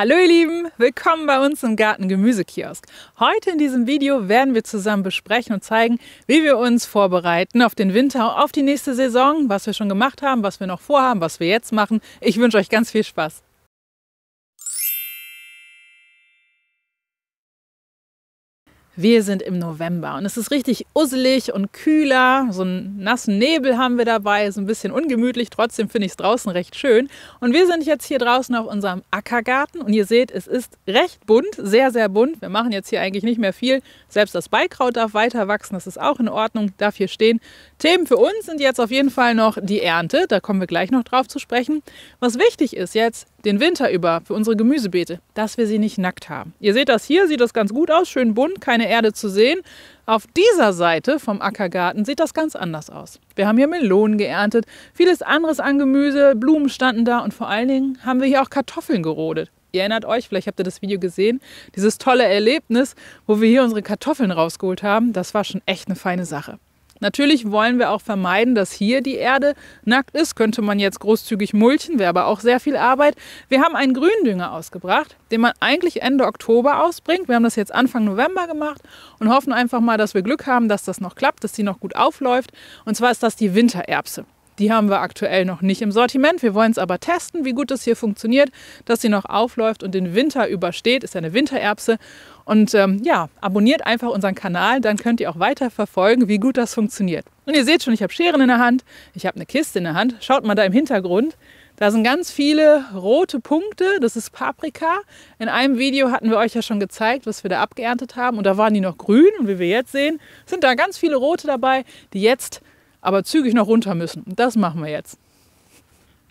Hallo ihr Lieben, willkommen bei uns im Garten-Gemüsekiosk. Heute in diesem Video werden wir zusammen besprechen und zeigen, wie wir uns vorbereiten auf den Winter, auf die nächste Saison, was wir schon gemacht haben, was wir noch vorhaben, was wir jetzt machen. Ich wünsche euch ganz viel Spaß. Wir sind im November und es ist richtig usselig und kühler. So einen nassen Nebel haben wir dabei, so ein bisschen ungemütlich. Trotzdem finde ich es draußen recht schön. Und wir sind jetzt hier draußen auf unserem Ackergarten und ihr seht, es ist recht bunt, sehr, sehr bunt. Wir machen jetzt hier eigentlich nicht mehr viel. Selbst das Beikraut darf weiter wachsen, das ist auch in Ordnung, darf hier stehen. Themen für uns sind jetzt auf jeden Fall noch die Ernte, da kommen wir gleich noch drauf zu sprechen. Was wichtig ist jetzt, den Winter über für unsere Gemüsebeete, dass wir sie nicht nackt haben. Ihr seht das hier, sieht das ganz gut aus, schön bunt, keine Erde zu sehen. Auf dieser Seite vom Ackergarten sieht das ganz anders aus. Wir haben hier Melonen geerntet, vieles anderes an Gemüse, Blumen standen da und vor allen Dingen haben wir hier auch Kartoffeln gerodet. Ihr erinnert euch, vielleicht habt ihr das Video gesehen, dieses tolle Erlebnis, wo wir hier unsere Kartoffeln rausgeholt haben, das war schon echt eine feine Sache. Natürlich wollen wir auch vermeiden, dass hier die Erde nackt ist. Könnte man jetzt großzügig mulchen, wäre aber auch sehr viel Arbeit. Wir haben einen Gründünger ausgebracht, den man eigentlich Ende Oktober ausbringt. Wir haben das jetzt Anfang November gemacht und hoffen einfach mal, dass wir Glück haben, dass das noch klappt, dass die noch gut aufläuft. Und zwar ist das die Wintererbse. Die haben wir aktuell noch nicht im Sortiment. Wir wollen es aber testen, wie gut das hier funktioniert, dass sie noch aufläuft und den Winter übersteht. Ist ja eine Wintererbse. Und abonniert einfach unseren Kanal, dann könnt ihr auch weiter verfolgen, wie gut das funktioniert. Und ihr seht schon, ich habe Scheren in der Hand, ich habe eine Kiste in der Hand. Schaut mal da im Hintergrund. Da sind ganz viele rote Punkte, das ist Paprika. In einem Video hatten wir euch ja schon gezeigt, was wir da abgeerntet haben. Und da waren die noch grün. Und wie wir jetzt sehen, sind da ganz viele rote dabei, die jetzt aber zügig noch runter müssen. Und das machen wir jetzt.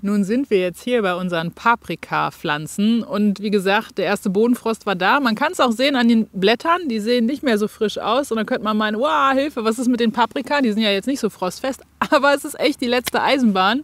Nun sind wir jetzt hier bei unseren Paprikapflanzen und wie gesagt, der erste Bodenfrost war da. Man kann es auch sehen an den Blättern, die sehen nicht mehr so frisch aus und dann könnte man meinen, wow, Hilfe, was ist mit den Paprika? Die sind ja jetzt nicht so frostfest, aber es ist echt die letzte Eisenbahn.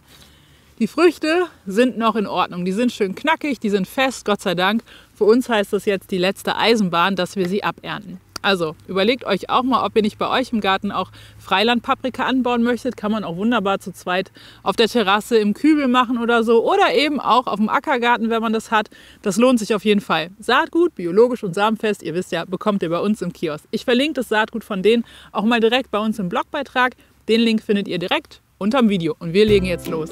Die Früchte sind noch in Ordnung, die sind schön knackig, die sind fest, Gott sei Dank. Für uns heißt das jetzt die letzte Eisenbahn, dass wir sie abernten. Also überlegt euch auch mal, ob ihr nicht bei euch im Garten auch Freilandpaprika anbauen möchtet. Kann man auch wunderbar zu zweit auf der Terrasse im Kübel machen oder so. Oder eben auch auf dem Ackergarten, wenn man das hat. Das lohnt sich auf jeden Fall. Saatgut, biologisch und samenfest, ihr wisst ja, bekommt ihr bei uns im Kiosk. Ich verlinke das Saatgut von denen auch mal direkt bei uns im Blogbeitrag. Den Link findet ihr direkt unterm Video. Und wir legen jetzt los.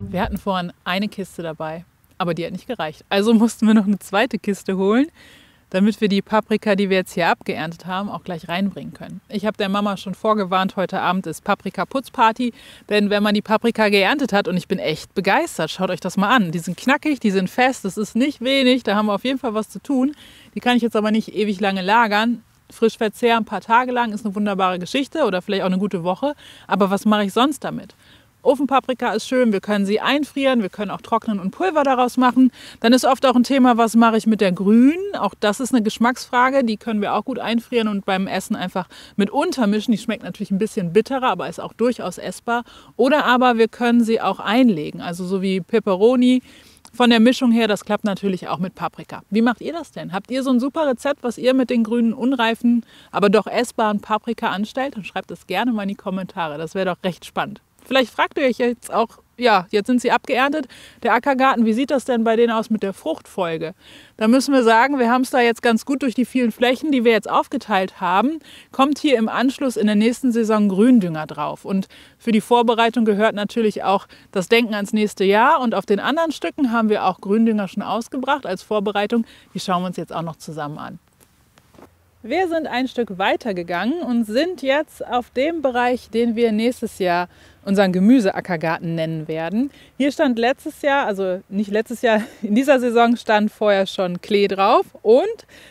Wir hatten vorhin eine Kiste dabei, aber die hat nicht gereicht. Also mussten wir noch eine zweite Kiste holen, damit wir die Paprika, die wir jetzt hier abgeerntet haben, auch gleich reinbringen können. Ich habe der Mama schon vorgewarnt, heute Abend ist Paprika-Putzparty, denn wenn man die Paprika geerntet hat, und ich bin echt begeistert, schaut euch das mal an. Die sind knackig, die sind fest, das ist nicht wenig, da haben wir auf jeden Fall was zu tun. Die kann ich jetzt aber nicht ewig lange lagern. Frischverzehr ein paar Tage lang ist eine wunderbare Geschichte oder vielleicht auch eine gute Woche, aber was mache ich sonst damit? Ofenpaprika ist schön, wir können sie einfrieren, wir können auch trocknen und Pulver daraus machen. Dann ist oft auch ein Thema, was mache ich mit der grünen? Auch das ist eine Geschmacksfrage, die können wir auch gut einfrieren und beim Essen einfach mit untermischen. Die schmeckt natürlich ein bisschen bitterer, aber ist auch durchaus essbar. Oder aber wir können sie auch einlegen, also so wie Peperoni. Von der Mischung her, das klappt natürlich auch mit Paprika. Wie macht ihr das denn? Habt ihr so ein super Rezept, was ihr mit den grünen, unreifen, aber doch essbaren Paprika anstellt? Dann schreibt das gerne mal in die Kommentare, das wäre doch recht spannend. Vielleicht fragt ihr euch jetzt auch, ja, jetzt sind sie abgeerntet, der Ackergarten, wie sieht das denn bei denen aus mit der Fruchtfolge? Da müssen wir sagen, wir haben es da jetzt ganz gut durch die vielen Flächen, die wir jetzt aufgeteilt haben, kommt hier im Anschluss in der nächsten Saison Gründünger drauf. Und für die Vorbereitung gehört natürlich auch das Denken ans nächste Jahr. Und auf den anderen Stücken haben wir auch Gründünger schon ausgebracht als Vorbereitung. Die schauen wir uns jetzt auch noch zusammen an. Wir sind ein Stück weiter gegangen und sind jetzt auf dem Bereich, den wir nächstes Jahr unseren Gemüseackergarten nennen werden. Hier stand letztes Jahr, also nicht letztes Jahr, in dieser Saison stand vorher schon Klee drauf und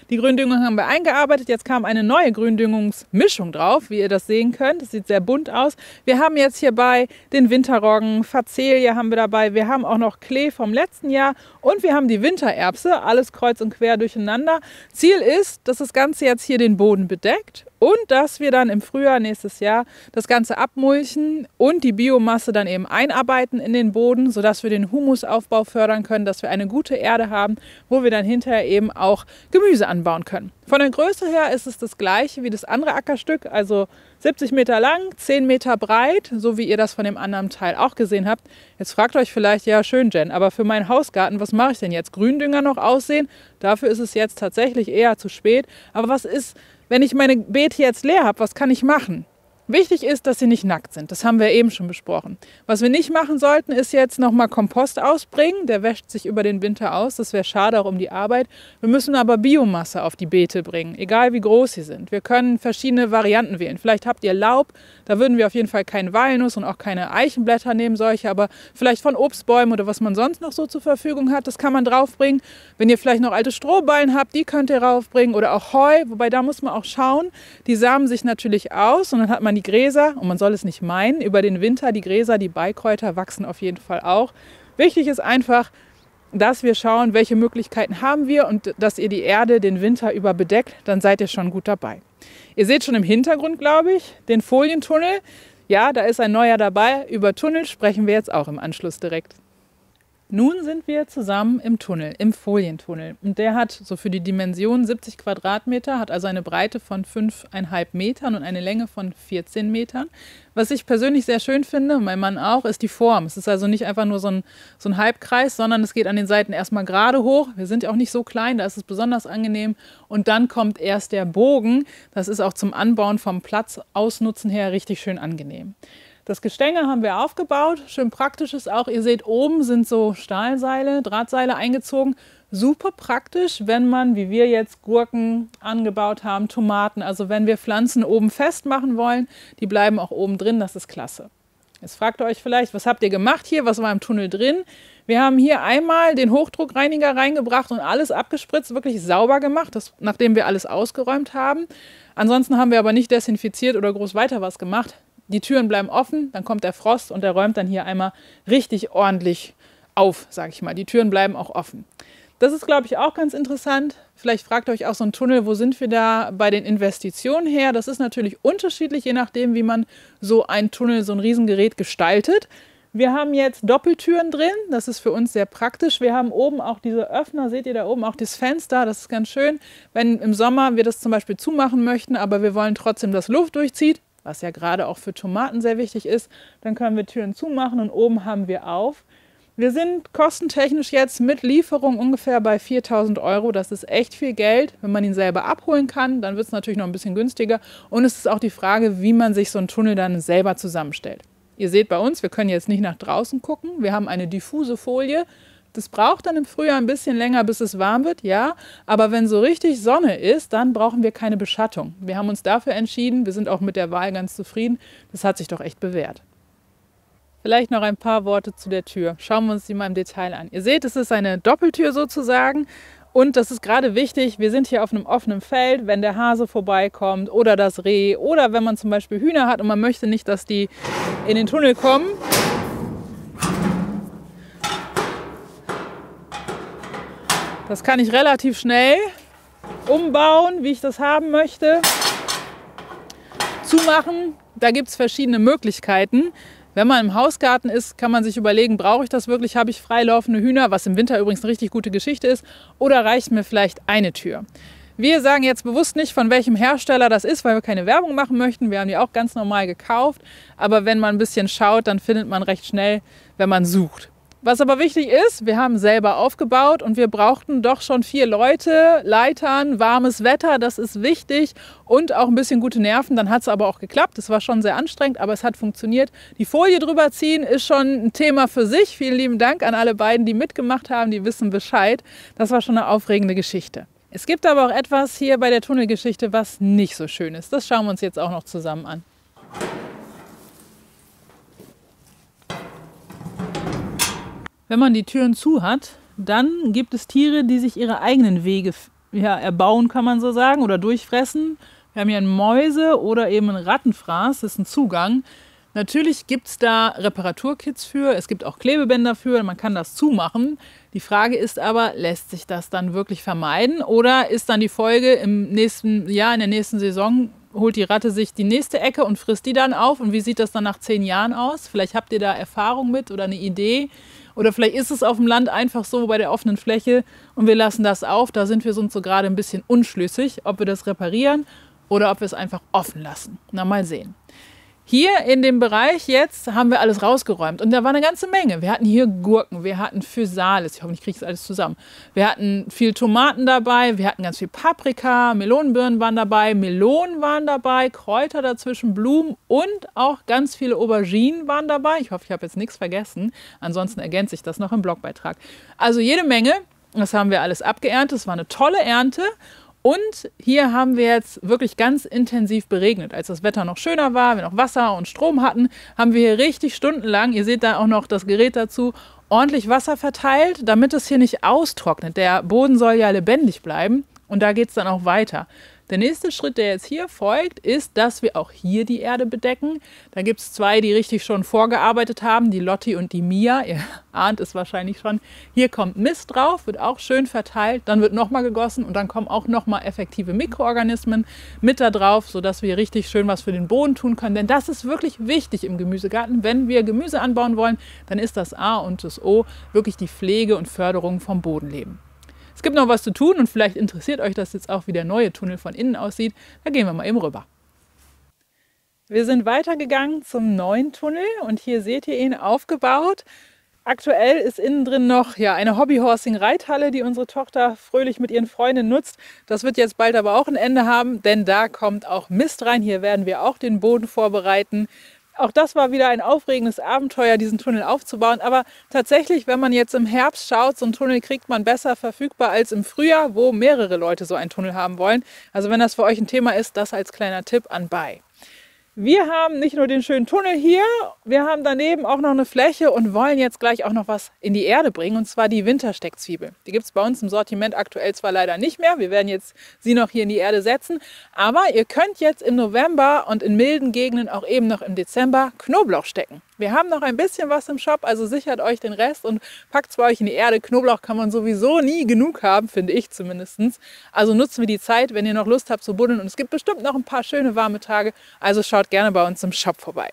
die Gründüngung haben wir eingearbeitet. Jetzt kam eine neue Gründüngungsmischung drauf, wie ihr das sehen könnt. Das sieht sehr bunt aus. Wir haben jetzt hierbei den Winterroggen, Facelie haben wir dabei. Wir haben auch noch Klee vom letzten Jahr und wir haben die Wintererbse, alles kreuz und quer durcheinander. Ziel ist, dass das Ganze jetzt hier den Boden bedeckt und dass wir dann im Frühjahr nächstes Jahr das Ganze abmulchen und die Biomasse dann eben einarbeiten in den Boden, sodass wir den Humusaufbau fördern können, dass wir eine gute Erde haben, wo wir dann hinterher eben auch Gemüse anbauen können. Von der Größe her ist es das gleiche wie das andere Ackerstück, also 70 Meter lang, 10 Meter breit, so wie ihr das von dem anderen Teil auch gesehen habt. Jetzt fragt euch vielleicht, ja schön Jen, aber für meinen Hausgarten, was mache ich denn jetzt? Gründünger noch aussehen? Dafür ist es jetzt tatsächlich eher zu spät. Aber was ist, wenn ich meine Beete jetzt leer habe, was kann ich machen? Wichtig ist, dass sie nicht nackt sind. Das haben wir eben schon besprochen. Was wir nicht machen sollten, ist jetzt nochmal Kompost ausbringen. Der wäscht sich über den Winter aus. Das wäre schade auch um die Arbeit. Wir müssen aber Biomasse auf die Beete bringen, egal wie groß sie sind. Wir können verschiedene Varianten wählen. Vielleicht habt ihr Laub. Da würden wir auf jeden Fall keinen Walnuss und auch keine Eichenblätter nehmen, solche. Aber vielleicht von Obstbäumen oder was man sonst noch so zur Verfügung hat, das kann man draufbringen. Wenn ihr vielleicht noch alte Strohballen habt, die könnt ihr draufbringen. Oder auch Heu. Wobei da muss man auch schauen. Die samen sich natürlich aus und dann hat man die Gräser, und man soll es nicht meinen, über den Winter, die Gräser, die Beikräuter wachsen auf jeden Fall auch. Wichtig ist einfach, dass wir schauen, welche Möglichkeiten haben wir und dass ihr die Erde den Winter über bedeckt, dann seid ihr schon gut dabei. Ihr seht schon im Hintergrund, glaube ich, den Folientunnel. Ja, da ist ein neuer dabei. Über Tunnel sprechen wir jetzt auch im Anschluss direkt. Nun sind wir zusammen im Tunnel, im Folientunnel. Und der hat so für die Dimension 70 Quadratmeter, hat also eine Breite von 5,5 Metern und eine Länge von 14 Metern. Was ich persönlich sehr schön finde, mein Mann auch, ist die Form. Es ist also nicht einfach nur so ein Halbkreis, sondern es geht an den Seiten erstmal gerade hoch. Wir sind ja auch nicht so klein, da ist es besonders angenehm. Und dann kommt erst der Bogen. Das ist auch zum Anbauen vom Platz ausnutzen her richtig schön angenehm. Das Gestänge haben wir aufgebaut, schön praktisch ist auch, ihr seht oben sind so Stahlseile, Drahtseile eingezogen. Super praktisch, wenn man, wie wir jetzt, Gurken angebaut haben, Tomaten, also wenn wir Pflanzen oben festmachen wollen, die bleiben auch oben drin, das ist klasse. Jetzt fragt ihr euch vielleicht, was habt ihr gemacht hier, was war im Tunnel drin? Wir haben hier einmal den Hochdruckreiniger reingebracht und alles abgespritzt, wirklich sauber gemacht, nachdem wir alles ausgeräumt haben. Ansonsten haben wir aber nicht desinfiziert oder groß weiter was gemacht. Die Türen bleiben offen, dann kommt der Frost und der räumt dann hier einmal richtig ordentlich auf, sage ich mal. Die Türen bleiben auch offen. Das ist, glaube ich, auch ganz interessant. Vielleicht fragt ihr euch auch so ein Tunnel, wo sind wir da bei den Investitionen her? Das ist natürlich unterschiedlich, je nachdem, wie man so ein Tunnel, so ein Riesengerät gestaltet. Wir haben jetzt Doppeltüren drin, das ist für uns sehr praktisch. Wir haben oben auch diese Öffner, seht ihr da oben auch das Fenster, das ist ganz schön. Wenn im Sommer wir das zum Beispiel zumachen möchten, aber wir wollen trotzdem, dass Luft durchzieht, was ja gerade auch für Tomaten sehr wichtig ist, dann können wir Türen zumachen und oben haben wir auf. Wir sind kostentechnisch jetzt mit Lieferung ungefähr bei 4.000 €. Das ist echt viel Geld. Wenn man ihn selber abholen kann, dann wird es natürlich noch ein bisschen günstiger. Und es ist auch die Frage, wie man sich so einen Tunnel dann selber zusammenstellt. Ihr seht bei uns, wir können jetzt nicht nach draußen gucken. Wir haben eine diffuse Folie. Das braucht dann im Frühjahr ein bisschen länger, bis es warm wird, ja. Aber wenn so richtig Sonne ist, dann brauchen wir keine Beschattung. Wir haben uns dafür entschieden. Wir sind auch mit der Wahl ganz zufrieden. Das hat sich doch echt bewährt. Vielleicht noch ein paar Worte zu der Tür. Schauen wir uns die mal im Detail an. Ihr seht, es ist eine Doppeltür sozusagen. Und das ist gerade wichtig, wir sind hier auf einem offenen Feld, wenn der Hase vorbeikommt oder das Reh oder wenn man zum Beispiel Hühner hat und man möchte nicht, dass die in den Tunnel kommen. Das kann ich relativ schnell umbauen, wie ich das haben möchte. Zumachen, da gibt es verschiedene Möglichkeiten. Wenn man im Hausgarten ist, kann man sich überlegen, brauche ich das wirklich, habe ich freilaufende Hühner, was im Winter übrigens eine richtig gute Geschichte ist, oder reicht mir vielleicht eine Tür. Wir sagen jetzt bewusst nicht, von welchem Hersteller das ist, weil wir keine Werbung machen möchten. Wir haben die auch ganz normal gekauft, aber wenn man ein bisschen schaut, dann findet man recht schnell, wenn man sucht. Was aber wichtig ist, wir haben selber aufgebaut und wir brauchten doch schon 4 Leute, Leitern, warmes Wetter, das ist wichtig und auch ein bisschen gute Nerven. Dann hat es aber auch geklappt, das war schon sehr anstrengend, aber es hat funktioniert. Die Folie drüber ziehen ist schon ein Thema für sich. Vielen lieben Dank an alle beiden, die mitgemacht haben, die wissen Bescheid. Das war schon eine aufregende Geschichte. Es gibt aber auch etwas hier bei der Tunnelgeschichte, was nicht so schön ist. Das schauen wir uns jetzt auch noch zusammen an. Wenn man die Türen zu hat, dann gibt es Tiere, die sich ihre eigenen Wege erbauen, kann man so sagen, oder durchfressen. Wir haben hier einen Mäuse- oder eben einen Rattenfraß, das ist ein Zugang. Natürlich gibt es da Reparaturkits für, es gibt auch Klebebänder für, man kann das zumachen. Die Frage ist aber, lässt sich das dann wirklich vermeiden oder ist dann die Folge im nächsten Jahr, in der nächsten Saison, holt die Ratte sich die nächste Ecke und frisst die dann auf und wie sieht das dann nach 10 Jahren aus? Vielleicht habt ihr da Erfahrung mit oder eine Idee. Oder vielleicht ist es auf dem Land einfach so bei der offenen Fläche und wir lassen das auf. Da sind wir uns so gerade ein bisschen unschlüssig, ob wir das reparieren oder ob wir es einfach offen lassen. Na, mal sehen. Hier in dem Bereich jetzt haben wir alles rausgeräumt und da war eine ganze Menge. Wir hatten hier Gurken, wir hatten Physalis, ich hoffe, ich kriege es alles zusammen. Wir hatten viel Tomaten dabei, wir hatten ganz viel Paprika, Melonenbirnen waren dabei, Melonen waren dabei, Kräuter dazwischen, Blumen und auch ganz viele Auberginen waren dabei. Ich hoffe, ich habe jetzt nichts vergessen, ansonsten ergänze ich das noch im Blogbeitrag. Also jede Menge, das haben wir alles abgeerntet, es war eine tolle Ernte. Und hier haben wir jetzt wirklich ganz intensiv beregnet. Als das Wetter noch schöner war, wir noch Wasser und Strom hatten, haben wir hier richtig stundenlang, ihr seht da auch noch das Gerät dazu, ordentlich Wasser verteilt, damit es hier nicht austrocknet. Der Boden soll ja lebendig bleiben und da geht es dann auch weiter. Der nächste Schritt, der jetzt hier folgt, ist, dass wir auch hier die Erde bedecken. Da gibt es 2, die richtig schon vorgearbeitet haben, die Lotti und die Mia. Ihr ahnt es wahrscheinlich schon. Hier kommt Mist drauf, wird auch schön verteilt. Dann wird nochmal gegossen und dann kommen auch nochmal effektive Mikroorganismen mit da drauf, sodass wir richtig schön was für den Boden tun können. Denn das ist wirklich wichtig im Gemüsegarten. Wenn wir Gemüse anbauen wollen, dann ist das A und das O wirklich die Pflege und Förderung vom Bodenleben. Es gibt noch was zu tun und vielleicht interessiert euch das jetzt auch, wie der neue Tunnel von innen aussieht. Da gehen wir mal eben rüber. Wir sind weitergegangen zum neuen Tunnel und hier seht ihr ihn aufgebaut. Aktuell ist innen drin noch eine Hobbyhorsing-Reithalle, die unsere Tochter fröhlich mit ihren Freunden nutzt. Das wird jetzt bald aber auch ein Ende haben, denn da kommt auch Mist rein. Hier werden wir auch den Boden vorbereiten. Auch das war wieder ein aufregendes Abenteuer, diesen Tunnel aufzubauen. Aber tatsächlich, wenn man jetzt im Herbst schaut, so einen Tunnel kriegt man besser verfügbar als im Frühjahr, wo mehrere Leute so einen Tunnel haben wollen. Also wenn das für euch ein Thema ist, das als kleiner Tipp anbei. Wir haben nicht nur den schönen Tunnel hier, wir haben daneben auch noch eine Fläche und wollen jetzt gleich auch noch was in die Erde bringen, und zwar die Wintersteckzwiebel. Die gibt es bei uns im Sortiment aktuell zwar leider nicht mehr, wir werden jetzt sie noch hier in die Erde setzen, aber ihr könnt jetzt im November und in milden Gegenden auch eben noch im Dezember Knoblauch stecken. Wir haben noch ein bisschen was im Shop, also sichert euch den Rest und packt es bei euch in die Erde. Knoblauch kann man sowieso nie genug haben, finde ich zumindest. Also nutzen wir die Zeit, wenn ihr noch Lust habt zu buddeln. Und es gibt bestimmt noch ein paar schöne warme Tage, also schaut gerne bei uns im Shop vorbei.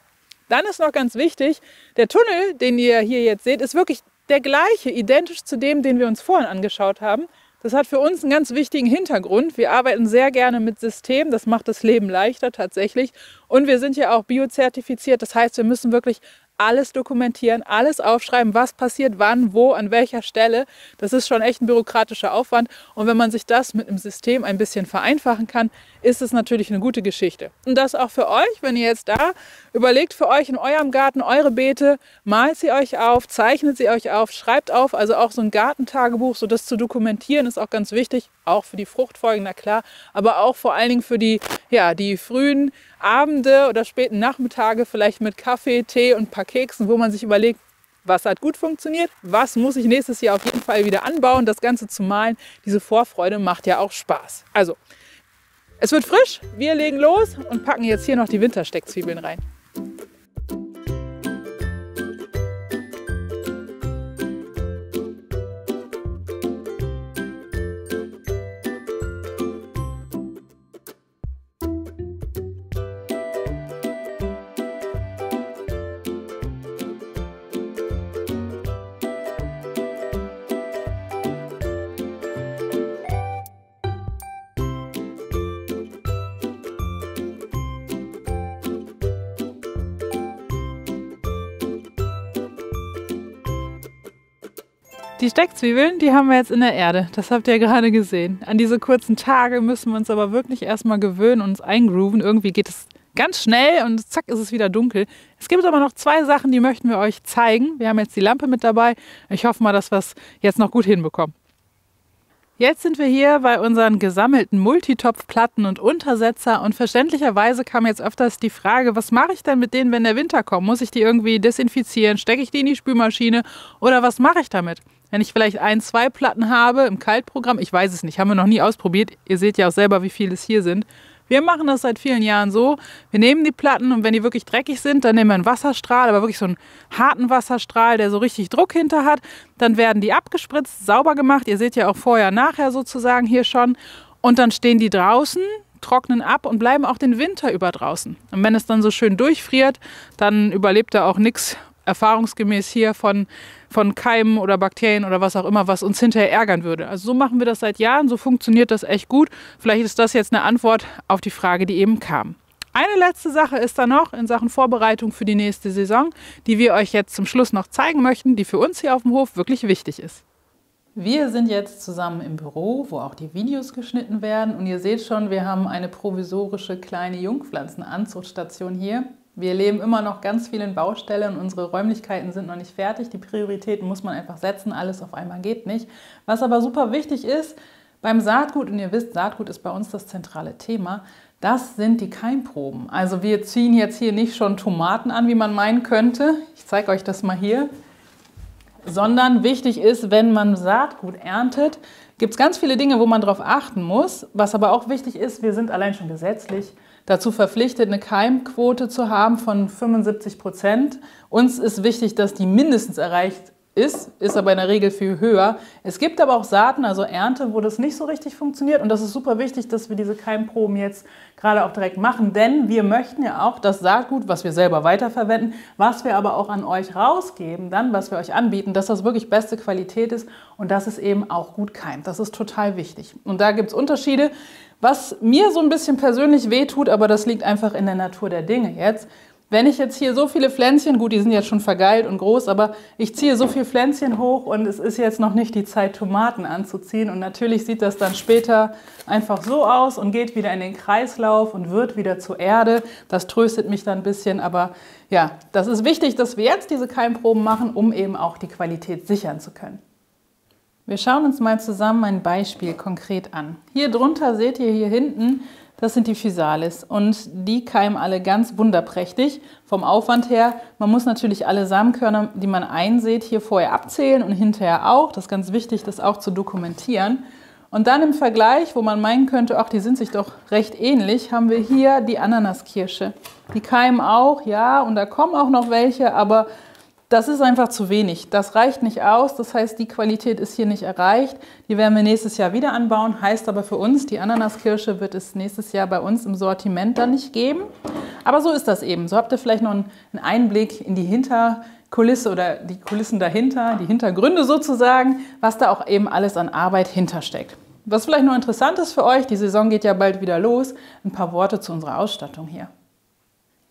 Dann ist noch ganz wichtig, der Tunnel, den ihr hier jetzt seht, ist wirklich der gleiche, identisch zu dem, den wir uns vorhin angeschaut haben. Das hat für uns einen ganz wichtigen Hintergrund. Wir arbeiten sehr gerne mit Systemen, das macht das Leben leichter tatsächlich. Und wir sind ja auch biozertifiziert, das heißt, wir müssen wirklich alles dokumentieren, alles aufschreiben, was passiert, wann, wo, an welcher Stelle. Das ist schon echt ein bürokratischer Aufwand. Und wenn man sich das mit einem System ein bisschen vereinfachen kann, ist es natürlich eine gute Geschichte. Und das auch für euch, wenn ihr jetzt da überlegt für euch in eurem Garten eure Beete, malt sie euch auf, zeichnet sie euch auf, schreibt auf, also auch so ein Gartentagebuch, so das zu dokumentieren ist auch ganz wichtig, auch für die Fruchtfolgen, na klar, aber auch vor allen Dingen für die frühen Abende oder späten Nachmittage, vielleicht mit Kaffee, Tee und ein paar Keksen, wo man sich überlegt, was hat gut funktioniert, was muss ich nächstes Jahr auf jeden Fall wieder anbauen, das Ganze zu malen. Diese Vorfreude macht ja auch Spaß. Also, es wird frisch, wir legen los und packen jetzt hier noch die Wintersteckzwiebeln rein. Die Steckzwiebeln, die haben wir jetzt in der Erde. Das habt ihr gerade gesehen. An diese kurzen Tage müssen wir uns aber wirklich erstmal gewöhnen und uns eingrooven. Irgendwie geht es ganz schnell und zack ist es wieder dunkel. Es gibt aber noch 2 Sachen, die möchten wir euch zeigen. Wir haben jetzt die Lampe mit dabei. Ich hoffe mal, dass wir es jetzt noch gut hinbekommen. Jetzt sind wir hier bei unseren gesammelten Multitopfplatten und Untersetzer und verständlicherweise kam jetzt öfters die Frage, was mache ich denn mit denen, wenn der Winter kommt? Muss ich die irgendwie desinfizieren? Stecke ich die in die Spülmaschine? Oder was mache ich damit? Wenn ich vielleicht 1, 2 Platten habe im Kaltprogramm, ich weiß es nicht, haben wir noch nie ausprobiert. Ihr seht ja auch selber, wie viele es hier sind. Wir machen das seit vielen Jahren so, wir nehmen die Platten und wenn die wirklich dreckig sind, dann nehmen wir einen Wasserstrahl, aber wirklich so einen harten Wasserstrahl, der so richtig Druck hinter hat. Dann werden die abgespritzt, sauber gemacht. Ihr seht ja auch vorher, nachher sozusagen hier schon. Und dann stehen die draußen, trocknen ab und bleiben auch den Winter über draußen. Und wenn es dann so schön durchfriert, dann überlebt da auch nichts erfahrungsgemäß hier von Keimen oder Bakterien oder was auch immer, was uns hinterher ärgern würde. Also so machen wir das seit Jahren, so funktioniert das echt gut. Vielleicht ist das jetzt eine Antwort auf die Frage, die eben kam. Eine letzte Sache ist da noch in Sachen Vorbereitung für die nächste Saison, die wir euch jetzt zum Schluss noch zeigen möchten, die für uns hier auf dem Hof wirklich wichtig ist. Wir sind jetzt zusammen im Büro, wo auch die Videos geschnitten werden. Und ihr seht schon, wir haben eine provisorische kleine Jungpflanzenanzuchtstation hier. Wir leben immer noch ganz viel in Baustelle und unsere Räumlichkeiten sind noch nicht fertig. Die Prioritäten muss man einfach setzen, alles auf einmal geht nicht. Was aber super wichtig ist beim Saatgut, und ihr wisst, Saatgut ist bei uns das zentrale Thema, das sind die Keimproben. Also wir ziehen jetzt hier nicht schon Tomaten an, wie man meinen könnte. Ich zeige euch das mal hier. Sondern wichtig ist, wenn man Saatgut erntet, gibt es ganz viele Dinge, wo man darauf achten muss. Was aber auch wichtig ist, wir sind allein schon gesetzlich dazu verpflichtet, eine Keimquote zu haben von 75%. Uns ist wichtig, dass die mindestens erreicht ist aber in der Regel viel höher. Es gibt aber auch Saaten, also Ernte, wo das nicht so richtig funktioniert. Und das ist super wichtig, dass wir diese Keimproben jetzt gerade auch direkt machen. Denn wir möchten ja auch das Saatgut, was wir selber weiterverwenden, was wir aber auch an euch rausgeben, dann, was wir euch anbieten, dass das wirklich beste Qualität ist und dass es eben auch gut keimt. Das ist total wichtig. Und da gibt es Unterschiede. Was mir so ein bisschen persönlich wehtut, aber das liegt einfach in der Natur der Dinge jetzt. Wenn ich jetzt hier so viele Pflänzchen, gut, die sind jetzt schon vergeilt und groß, aber ich ziehe so viele Pflänzchen hoch und es ist jetzt noch nicht die Zeit, Tomaten anzuziehen. Und natürlich sieht das dann später einfach so aus und geht wieder in den Kreislauf und wird wieder zur Erde. Das tröstet mich dann ein bisschen, aber ja, das ist wichtig, dass wir jetzt diese Keimproben machen, um eben auch die Qualität sichern zu können. Wir schauen uns mal zusammen ein Beispiel konkret an. Hier drunter seht ihr hier hinten, das sind die Physalis und die keimen alle ganz wunderprächtig vom Aufwand her. Man muss natürlich alle Samenkörner, die man einsät, hier vorher abzählen und hinterher auch. Das ist ganz wichtig, das auch zu dokumentieren. Und dann im Vergleich, wo man meinen könnte, ach, die sind sich doch recht ähnlich, haben wir hier die Ananaskirsche. Die keimen auch, ja, und da kommen auch noch welche, aber das ist einfach zu wenig. Das reicht nicht aus. Das heißt, die Qualität ist hier nicht erreicht. Die werden wir nächstes Jahr wieder anbauen. Heißt aber für uns, die Ananaskirsche wird es nächstes Jahr bei uns im Sortiment dann nicht geben. Aber so ist das eben. So habt ihr vielleicht noch einen Einblick in die Hinterkulisse oder die Kulissen dahinter, die Hintergründe sozusagen, was da auch eben alles an Arbeit hintersteckt. Was vielleicht noch interessant ist für euch, die Saison geht ja bald wieder los, ein paar Worte zu unserer Ausstattung hier.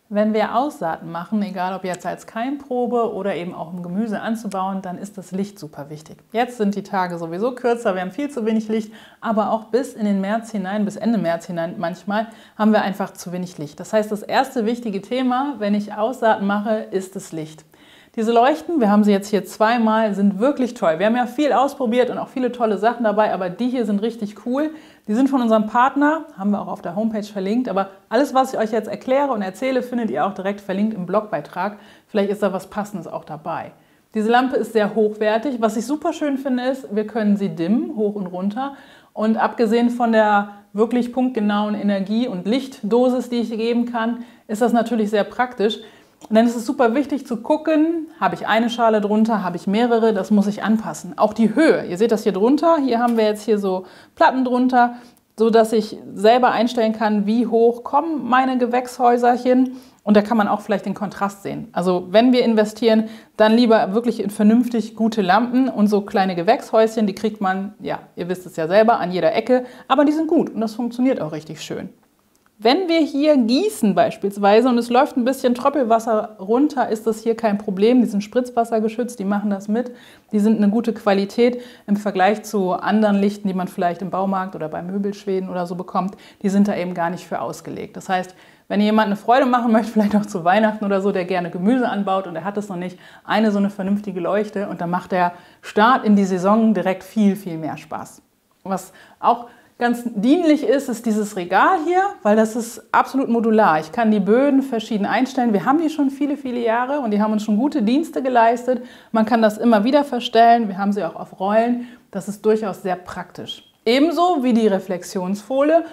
Wenn wir Aussaaten machen, egal ob jetzt als Keimprobe oder eben auch um Gemüse anzubauen, dann ist das Licht super wichtig. Jetzt sind die Tage sowieso kürzer, wir haben viel zu wenig Licht, aber auch bis in den März hinein, bis Ende März hinein manchmal, haben wir einfach zu wenig Licht. Das heißt, das erste wichtige Thema, wenn ich Aussaaten mache, ist das Licht. Diese Leuchten, wir haben sie jetzt hier zweimal, sind wirklich toll. Wir haben ja viel ausprobiert und auch viele tolle Sachen dabei, aber die hier sind richtig cool. Die sind von unserem Partner, haben wir auch auf der Homepage verlinkt, aber alles, was ich euch jetzt erkläre und erzähle, findet ihr auch direkt verlinkt im Blogbeitrag. Vielleicht ist da was Passendes auch dabei. Diese Lampe ist sehr hochwertig. Was ich super schön finde, ist, wir können sie dimmen, hoch und runter. Und abgesehen von der wirklich punktgenauen Energie- und Lichtdosis, die ich geben kann, ist das natürlich sehr praktisch. Und dann ist es super wichtig zu gucken, habe ich eine Schale drunter, habe ich mehrere, das muss ich anpassen. Auch die Höhe, ihr seht das hier drunter, hier haben wir jetzt hier so Platten drunter, so dass ich selber einstellen kann, wie hoch kommen meine Gewächshäuserchen. Und da kann man auch vielleicht den Kontrast sehen. Also wenn wir investieren, dann lieber wirklich in vernünftig gute Lampen und so kleine Gewächshäuschen, die kriegt man, ja, ihr wisst es ja selber, an jeder Ecke, aber die sind gut und das funktioniert auch richtig schön. Wenn wir hier gießen beispielsweise und es läuft ein bisschen Tröpfelwasser runter, ist das hier kein Problem. Die sind spritzwassergeschützt, die machen das mit. Die sind eine gute Qualität im Vergleich zu anderen Lichten, die man vielleicht im Baumarkt oder bei Möbelschweden oder so bekommt. Die sind da eben gar nicht für ausgelegt. Das heißt, wenn jemand eine Freude machen möchte, vielleicht auch zu Weihnachten oder so, der gerne Gemüse anbaut und er hat es noch nicht, so eine vernünftige Leuchte und dann macht der Start in die Saison direkt viel, viel mehr Spaß. Was auch ganz dienlich ist, ist dieses Regal hier, weil das ist absolut modular. Ich kann die Böden verschieden einstellen. Wir haben die schon viele, viele Jahre und die haben uns schon gute Dienste geleistet. Man kann das immer wieder verstellen. Wir haben sie auch auf Rollen. Das ist durchaus sehr praktisch. Ebenso wie die Reflexionsfolie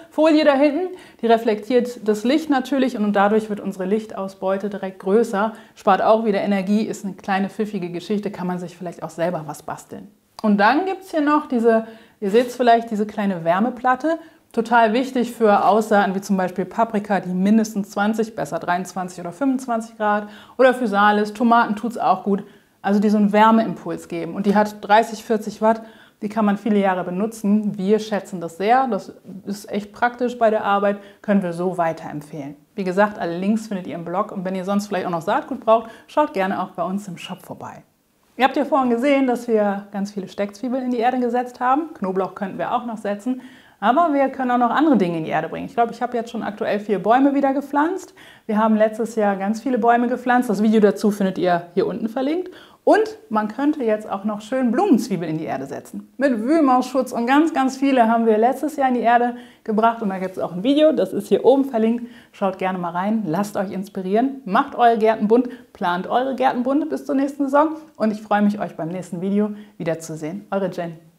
da hinten. Die reflektiert das Licht natürlich und dadurch wird unsere Lichtausbeute direkt größer. Spart auch wieder Energie, ist eine kleine pfiffige Geschichte, kann man sich vielleicht auch selber was basteln. Und dann gibt es hier noch diese, ihr seht es vielleicht, diese kleine Wärmeplatte. Total wichtig für Aussaaten wie zum Beispiel Paprika, die mindestens 20, besser 23 oder 25 Grad. Oder Physalis, Tomaten tut es auch gut. Also die so einen Wärmeimpuls geben. Und die hat 30, 40 Watt. Die kann man viele Jahre benutzen. Wir schätzen das sehr. Das ist echt praktisch bei der Arbeit. Können wir so weiterempfehlen. Wie gesagt, alle Links findet ihr im Blog. Und wenn ihr sonst vielleicht auch noch Saatgut braucht, schaut gerne auch bei uns im Shop vorbei. Ihr habt ja vorhin gesehen, dass wir ganz viele Steckzwiebeln in die Erde gesetzt haben. Knoblauch könnten wir auch noch setzen. Aber wir können auch noch andere Dinge in die Erde bringen. Ich glaube, ich habe jetzt schon aktuell 4 Bäume wieder gepflanzt. Wir haben letztes Jahr ganz viele Bäume gepflanzt. Das Video dazu findet ihr hier unten verlinkt. Und man könnte jetzt auch noch schön Blumenzwiebeln in die Erde setzen. Mit Wühlmausschutz und ganz, ganz viele haben wir letztes Jahr in die Erde gebracht. Und da gibt es auch ein Video, das ist hier oben verlinkt. Schaut gerne mal rein, lasst euch inspirieren, macht eure Gärten bunt, plant eure Gärten bunt bis zur nächsten Saison. Und ich freue mich, euch beim nächsten Video wiederzusehen. Eure Jen.